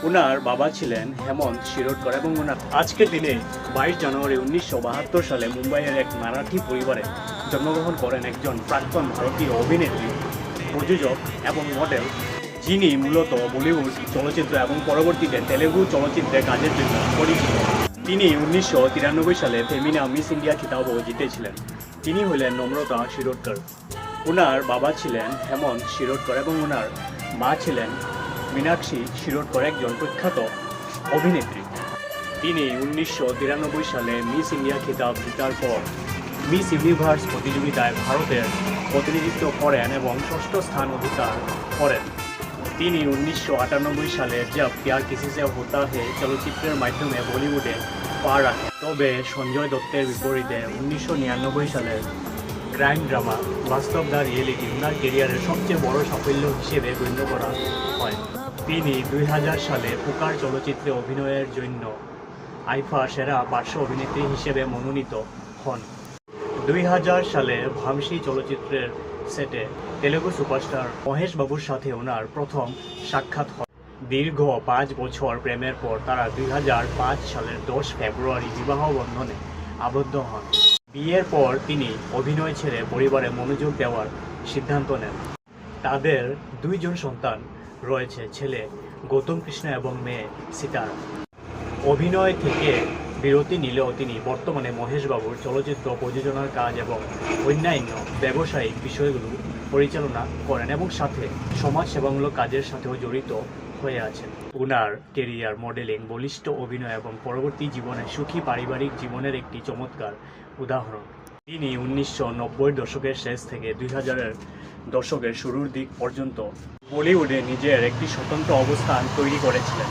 উনার বাবা ছিলেন হেমন্ত শিরোডকর এবং উনার আজকের দিনে 22 জানুয়ারি 1972 সালে মুম্বাইয়ের এক মারাঠি পরিবারে জন্মগ্রহণ করেন একজন প্রাক্তন ভারতীয় অভিনেত্রী, প্রযোজক এবং মডেল, যিনি মূলত বলিউড চলচ্চিত্র এবং পরবর্তীতে তেলেগু চলচ্চিত্রে কাজের জন্য পরিচিত। তিনি 1993 সালে ফেমিনা মিস ইন্ডিয়া খিতাবও জিতেছিলেন। তিনি হলেন নম্রতা শিরোডকর। উনার বাবা ছিলেন হেমন্ত শিরোডকর এবং উনার মা ছিলেন মীনাক্ষী শিরোডকর, একজন প্রখ্যাত অভিনেত্রী। তিনি 1993 সালে মিস ইন্ডিয়া খিতাব জেতার পর মিস ইউনিভার্স প্রতিযোগিতায় ভারতের প্রতিনিধিত্ব করেন এবং ষষ্ঠ স্থান অধিকার করেন। তিনি 1998 সালে জব প্যার কিসি সে হোতা হে চলচ্চিত্রের মাধ্যমে বলিউডে পা রাখেন। তবে সঞ্জয় দত্তের বিপরীতে 1999 সালের ক্রাইম ড্রামা বাস্তব দ্য রিয়েলিটি উনার কেরিয়ারের সবচেয়ে বড় সাফল্য হিসেবে গণ্য করা হয়। তিনি 2000 সালে পুকার চলচ্চিত্রে অভিনয়ের জন্য আইফা সেরা পার্শ্ব অভিনেত্রী হিসেবে মনোনীত হন। 2000 সালে ভামসি চলচ্চিত্রের সেটে তেলেগু সুপারস্টার মহেশ বাবুর সাথে ওনার প্রথম সাক্ষাৎ হয়। দীর্ঘ 5 বছর প্রেমের পর তারা 2005 সালের 10 ফেব্রুয়ারি বিবাহ বন্ধনে আবদ্ধ হন। বিয়ের পর তিনি অভিনয় ছেড়ে পরিবারে মনোযোগ দেওয়ার সিদ্ধান্ত নেন। তাদের 2 জন সন্তান রয়েছে, ছেলে গৌতম কৃষ্ণ এবং মেয়ে সিতারা। অভিনয় থেকে বিরতি নিলেও তিনি বর্তমানে মহেশ বাবুর চলচ্চিত্র প্রযোজনার কাজ এবং অন্যান্য ব্যবসায়িক বিষয়গুলো পরিচালনা করেন এবং সাথে সমাজ সেবামূলক কাজের সাথেও জড়িত হয়ে আছেন। উনার কেরিয়ার মডেলিং, বলিষ্ঠ অভিনয় এবং পরবর্তী জীবনে সুখী পারিবারিক জীবনের একটি চমৎকার উদাহরণ। তিনি 1990 দশকের শেষ থেকে 2000-এর দশকের শুরুর দিক পর্যন্ত বলিউডে নিজের একটি স্বতন্ত্র অবস্থান তৈরি করেছিলেন।